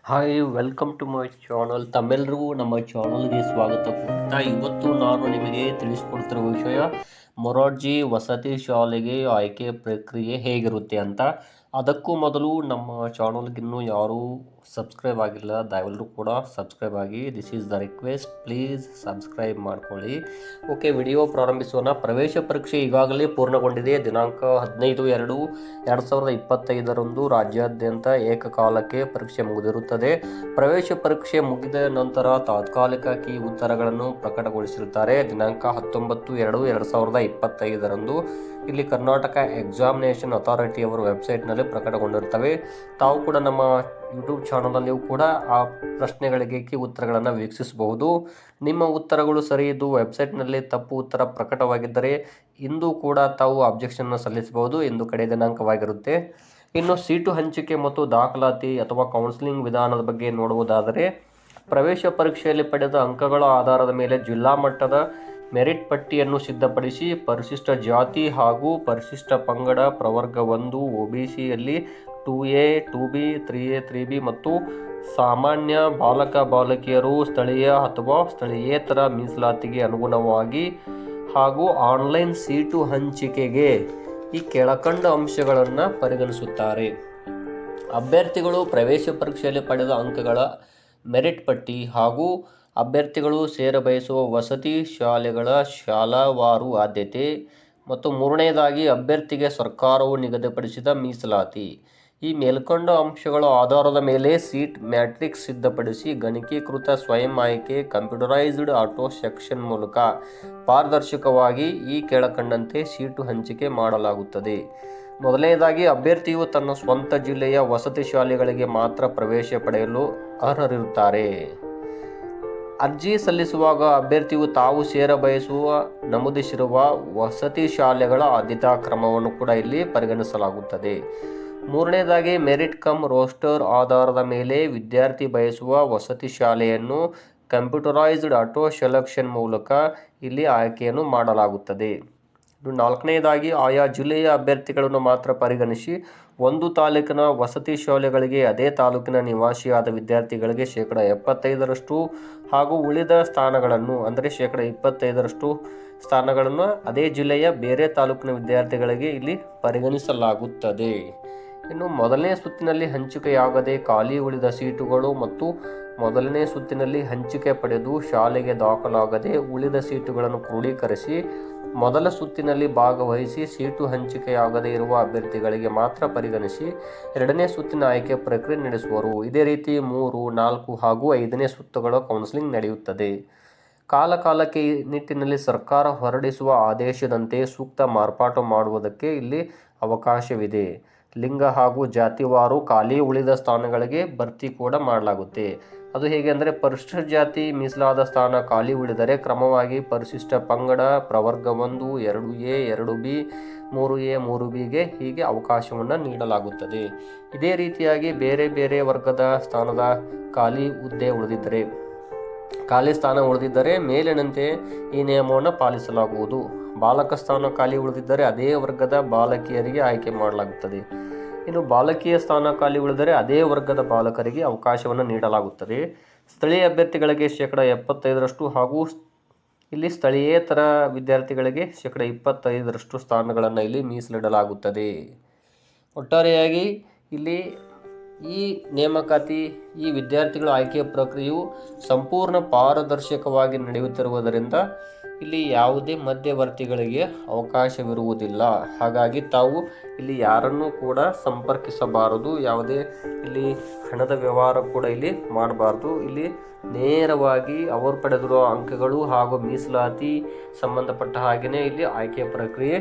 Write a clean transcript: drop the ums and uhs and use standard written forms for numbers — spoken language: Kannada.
Hi welcome to my channel. ತಮ್ಮೆಲ್ಲರಿಗೂ ನಮ್ಮ ಚಾನಲ್ಗೆ ಸ್ವಾಗತ ಕೋರ್ತಾ ಇವತ್ತು ನಾನು ನಿಮಗೆ ತಿಳಿಸ್ಕೊಡ್ತಿರುವ ವಿಷಯ ಮೊರಾರ್ಜಿ ವಸತಿ ಶಾಲೆಗೆ ಆಯ್ಕೆ ಪ್ರಕ್ರಿಯೆ ಹೇಗಿರುತ್ತೆ ಅಂತ. ಅದಕ್ಕೂ ಮೊದಲು ನಮ್ಮ ಚಾನಲ್ಗಿನ್ನೂ ಯಾರೂ ಸಬ್ಸ್ಕ್ರೈಬ್ ಆಗಿಲ್ಲ, ದಯವಿಟ್ಟು ಕೂಡ ಸಬ್ಸ್ಕ್ರೈಬ್ ಆಗಿ. This is the request, please subscribe ಮಾಡ್ಕೊಳ್ಳಿ. ಓಕೆ, ವಿಡಿಯೋ ಪ್ರಾರಂಭಿಸೋಣ. ಪ್ರವೇಶ ಪರೀಕ್ಷೆ ಈಗಾಗಲೇ ಪೂರ್ಣಗೊಂಡಿದೆ. ದಿನಾಂಕ 15/2/2025 ರಾಜ್ಯಾದ್ಯಂತ ಏಕಕಾಲಕ್ಕೆ ಪರೀಕ್ಷೆ ಮುಗಿದಿರುತ್ತದೆ. ಪ್ರವೇಶ ಪರೀಕ್ಷೆ ಮುಗಿದ ನಂತರ ತಾತ್ಕಾಲಿಕ ಕೀ ಉತ್ತರಗಳನ್ನು ಪ್ರಕಟಗೊಳಿಸಿರುತ್ತಾರೆ. ದಿನಾಂಕ 19/2/2025 ಇಲ್ಲಿ ಕರ್ನಾಟಕ ಎಕ್ಸಾಮಿನೇಷನ್ ಅಥಾರಿಟಿ ಅವರ ವೆಬ್ಸೈಟ್ನಲ್ಲಿ ಪ್ರಕಟಗೊಂಡಿರುತ್ತವೆ. ತಾವು ಕೂಡ ನಮ್ಮ ಯೂಟ್ಯೂಬ್ ಚಾನಲಲ್ಲಿಯೂ ಕೂಡ ಆ ಪ್ರಶ್ನೆಗಳಿಗೆ ಕೀ ಉತ್ತರಗಳನ್ನು ವೀಕ್ಷಿಸಬಹುದು. ನಿಮ್ಮ ಉತ್ತರಗಳು ಸರಿ ಇದ್ದು ವೆಬ್ಸೈಟ್ನಲ್ಲಿ ತಪ್ಪು ಉತ್ತರ ಪ್ರಕಟವಾಗಿದ್ದರೆ ಇಂದು ಕೂಡ ತಾವು ಅಬ್ಜೆಕ್ಷನ್ ಸಲ್ಲಿಸಬಹುದು. ಇಂದು ಕಡೆ ದಿನಾಂಕವಾಗಿರುತ್ತೆ. ಇನ್ನು ಸೀಟು ಹಂಚಿಕೆ ಮತ್ತು ದಾಖಲಾತಿ ಅಥವಾ ಕೌನ್ಸಿಲಿಂಗ್ ವಿಧಾನದ ಬಗ್ಗೆ ನೋಡುವುದಾದರೆ, ಪ್ರವೇಶ ಪರೀಕ್ಷೆಯಲ್ಲಿ ಪಡೆದ ಅಂಕಗಳ ಆಧಾರದ ಮೇಲೆ ಜಿಲ್ಲಾ ಮಟ್ಟದ ಮೆರಿಟ್ ಪಟ್ಟಿಯನ್ನು ಸಿದ್ಧಪಡಿಸಿ ಪರಿಶಿಷ್ಟ ಜಾತಿ ಹಾಗೂ ಪರಿಶಿಷ್ಟ ಪಂಗಡ ಪ್ರವರ್ಗ 1 OBCಯಲ್ಲಿ 2A 2B 3A 3B ಮತ್ತು ಸಾಮಾನ್ಯ ಬಾಲಕ ಬಾಲಕಿಯರು ಸ್ಥಳೀಯ ಅಥವಾ ಸ್ಥಳೀಯೇತರ ಮೀಸಲಾತಿಗೆ ಅನುಗುಣವಾಗಿ ಹಾಗೂ ಆನ್ಲೈನ್ ಸೀಟು ಹಂಚಿಕೆಗೆ ಈ ಕೆಳಕಂಡ ಅಂಶಗಳನ್ನು ಪರಿಗಣಿಸುತ್ತಾರೆ. ಅಭ್ಯರ್ಥಿಗಳು ಪ್ರವೇಶ ಪರೀಕ್ಷೆಯಲ್ಲಿ ಪಡೆದ ಅಂಕಗಳ ಮೆರಿಟ್ ಪಟ್ಟಿ ಹಾಗೂ ಅಭ್ಯರ್ಥಿಗಳು ಸೇರಬಯಸುವ ವಸತಿ ಶಾಲೆಗಳ ಶಾಲಾವಾರು ಆದ್ಯತೆ ಮತ್ತು ಮೂರನೆಯದಾಗಿ ಅಭ್ಯರ್ಥಿಗೆ ಸರ್ಕಾರವು ನಿಗದಿಪಡಿಸಿದ ಮೀಸಲಾತಿ. ಈ ಮೇಲ್ಕಂಡ ಅಂಶಗಳ ಆಧಾರದ ಮೇಲೆ ಸೀಟ್ ಮ್ಯಾಟ್ರಿಕ್ಸ್ ಸಿದ್ಧಪಡಿಸಿ ಗಣಕೀಕೃತ ಸ್ವಯಂ ಆಯ್ಕೆ ಕಂಪ್ಯೂಟರೈಸ್ಡ್ ಆಟೋ ಸೆಕ್ಷನ್ ಮೂಲಕ ಪಾರದರ್ಶಕವಾಗಿ ಈ ಕೆಳಕಂಡಂತೆ ಸೀಟು ಹಂಚಿಕೆ ಮಾಡಲಾಗುತ್ತದೆ. ಮೊದಲನೆಯದಾಗಿ ಅಭ್ಯರ್ಥಿಯು ತನ್ನ ಸ್ವಂತ ಜಿಲ್ಲೆಯ ವಸತಿ ಶಾಲೆಗಳಿಗೆ ಮಾತ್ರ ಪ್ರವೇಶ ಪಡೆಯಲು ಅರ್ಹರಿರುತ್ತಾರೆ. ಅರ್ಜಿ ಸಲ್ಲಿಸುವಾಗ ಅಭ್ಯರ್ಥಿಯು ತಾವು ಸೇರಬಯಸುವ ನಮೂದಿಸಿರುವ ವಸತಿ ಶಾಲೆಗಳ ಆದ್ಯತಾ ಕ್ರಮವನ್ನು ಕೂಡ ಇಲ್ಲಿ ಪರಿಗಣಿಸಲಾಗುತ್ತದೆ. ಮೂರನೇದಾಗಿ ಮೆರಿಟ್ ಕಮ್ ರೋಸ್ಟರ್ ಆಧಾರದ ಮೇಲೆ ವಿದ್ಯಾರ್ಥಿ ಬಯಸುವ ವಸತಿ ಶಾಲೆಯನ್ನು ಕಂಪ್ಯೂಟರೈಸ್ಡ್ ಆಟೋ ಸೆಲೆಕ್ಷನ್ ಮೂಲಕ ಇಲ್ಲಿ ಆಯ್ಕೆಯನ್ನು ಮಾಡಲಾಗುತ್ತದೆ. ನಾಲ್ಕನೆಯದಾಗಿ ಆಯಾ ಜಿಲ್ಲೆಯ ಅಭ್ಯರ್ಥಿಗಳನ್ನು ಮಾತ್ರ ಪರಿಗಣಿಸಿ ಒಂದು ತಾಲೂಕಿನ ವಸತಿ ಶಾಲೆಗಳಿಗೆ ಅದೇ ತಾಲೂಕಿನ ನಿವಾಸಿಯಾದ ವಿದ್ಯಾರ್ಥಿಗಳಿಗೆ 75% ಹಾಗೂ ಉಳಿದ ಸ್ಥಾನಗಳನ್ನು ಅಂದರೆ 25% ಸ್ಥಾನಗಳನ್ನು ಅದೇ ಜಿಲ್ಲೆಯ ಬೇರೆ ತಾಲೂಕಿನ ವಿದ್ಯಾರ್ಥಿಗಳಿಗೆ ಇಲ್ಲಿ ಪರಿಗಣಿಸಲಾಗುತ್ತದೆ. ಇನ್ನು ಮೊದಲನೇ ಸುತ್ತಿನಲ್ಲಿ ಹಂಚಿಕೆಯಾಗದೆ ಖಾಲಿ ಉಳಿದ ಸೀಟುಗಳು ಮತ್ತು ಮೊದಲನೇ ಸುತ್ತಿನಲ್ಲಿ ಹಂಚಿಕೆ ಪಡೆದು ಶಾಲೆಗೆ ದಾಖಲಾಗದೆ ಉಳಿದ ಸೀಟುಗಳನ್ನು ಕ್ರೋಢೀಕರಿಸಿ ಮೊದಲ ಸುತ್ತಿನಲ್ಲಿ ಭಾಗವಹಿಸಿ ಸೀಟು ಹಂಚಿಕೆಯಾಗದೇ ಇರುವ ಅಭ್ಯರ್ಥಿಗಳಿಗೆ ಮಾತ್ರ ಪರಿಗಣಿಸಿ ಎರಡನೇ ಸುತ್ತಿನ ಆಯ್ಕೆ ಪ್ರಕ್ರಿಯೆ ನಡೆಸುವರು. ಇದೇ ರೀತಿ 3, 4 ಹಾಗೂ 5ನೇ ಸುತ್ತುಗಳ ಕೌನ್ಸಿಲಿಂಗ್ ನಡೆಯುತ್ತದೆ. ಕಾಲಕಾಲಕ್ಕೆ ಈ ನಿಟ್ಟಿನಲ್ಲಿ ಸರ್ಕಾರ ಹೊರಡಿಸುವ ಆದೇಶದಂತೆ ಸೂಕ್ತ ಮಾರ್ಪಾಟು ಮಾಡುವುದಕ್ಕೆ ಇಲ್ಲಿ ಅವಕಾಶವಿದೆ. ಲಿಂಗ ಹಾಗೂ ಜಾತಿವಾರು ಖಾಲಿ ಉಳಿದ ಸ್ಥಾನಗಳಿಗೆ ಭರ್ತಿ ಕೂಡ ಮಾಡಲಾಗುತ್ತೆ. ಅದು ಹೇಗೆ ಅಂದರೆ, ಪರಿಶಿಷ್ಟ ಜಾತಿ ಮೀಸಲಾದ ಸ್ಥಾನ ಖಾಲಿ ಉಳಿದರೆ ಕ್ರಮವಾಗಿ ಪರಿಶಿಷ್ಟ ಪಂಗಡ ಪ್ರವರ್ಗ 1, 2A 2B 3A 3Bಗೆ ಹೀಗೆ ಅವಕಾಶವನ್ನು ನೀಡಲಾಗುತ್ತದೆ. ಇದೇ ರೀತಿಯಾಗಿ ಬೇರೆ ಬೇರೆ ವರ್ಗದ ಸ್ಥಾನದ ಖಾಲಿ ಸ್ಥಾನ ಉಳಿದಿದ್ದರೆ ಮೇಲಿನಂತೆ ಈ ನಿಯಮವನ್ನು ಪಾಲಿಸಲಾಗುವುದು. ಬಾಲಕ ಸ್ಥಾನ ಖಾಲಿ ಉಳಿದಿದ್ದರೆ ಅದೇ ವರ್ಗದ ಬಾಲಕಿಯರಿಗೆ ಆಯ್ಕೆ ಮಾಡಲಾಗುತ್ತದೆ. ಇನ್ನು ಬಾಲಕಿಯ ಸ್ಥಾನ ಖಾಲಿ ಉಳಿದರೆ ಅದೇ ವರ್ಗದ ಬಾಲಕರಿಗೆ ಅವಕಾಶವನ್ನು ನೀಡಲಾಗುತ್ತದೆ. ಸ್ಥಳೀಯ ಅಭ್ಯರ್ಥಿಗಳಿಗೆ 75% ಹಾಗೂ ಇಲ್ಲಿ ಸ್ಥಳೀಯೇತರ ವಿದ್ಯಾರ್ಥಿಗಳಿಗೆ 25% ಸ್ಥಾನಗಳನ್ನು ಇಲ್ಲಿ ಮೀಸಲಿಡಲಾಗುತ್ತದೆ. ಒಟ್ಟಾರೆಯಾಗಿ ಇಲ್ಲಿ ಈ ನೇಮಕಾತಿ ಈ ವಿದ್ಯಾರ್ಥಿಗಳ ಆಯ್ಕೆಯ ಪ್ರಕ್ರಿಯೆಯು ಸಂಪೂರ್ಣ ಪಾರದರ್ಶಕವಾಗಿ ನಡೆಯುತ್ತಿರುವುದರಿಂದ ಇಲ್ಲಿ ಯಾವುದೇ ಮಧ್ಯವರ್ತಿಗಳಿಗೆ ಅವಕಾಶವಿರುವುದಿಲ್ಲ. ಹಾಗಾಗಿ ತಾವು ಇಲ್ಲಿ ಯಾರನ್ನೂ ಕೂಡ ಸಂಪರ್ಕಿಸಬಾರದು. ಯಾವುದೇ ಇಲ್ಲಿ ಹಣದ ವ್ಯವಹಾರ ಕೂಡ ಇಲ್ಲಿ ಮಾಡಬಾರ್ದು. ಇಲ್ಲಿ ನೇರವಾಗಿ ಅವರು ಪಡೆದಿರುವ ಅಂಕಗಳು ಹಾಗೂ ಮೀಸಲಾತಿ ಸಂಬಂಧಪಟ್ಟ ಹಾಗೆಯೇ ಇಲ್ಲಿ ಆಯ್ಕೆಯ ಪ್ರಕ್ರಿಯೆ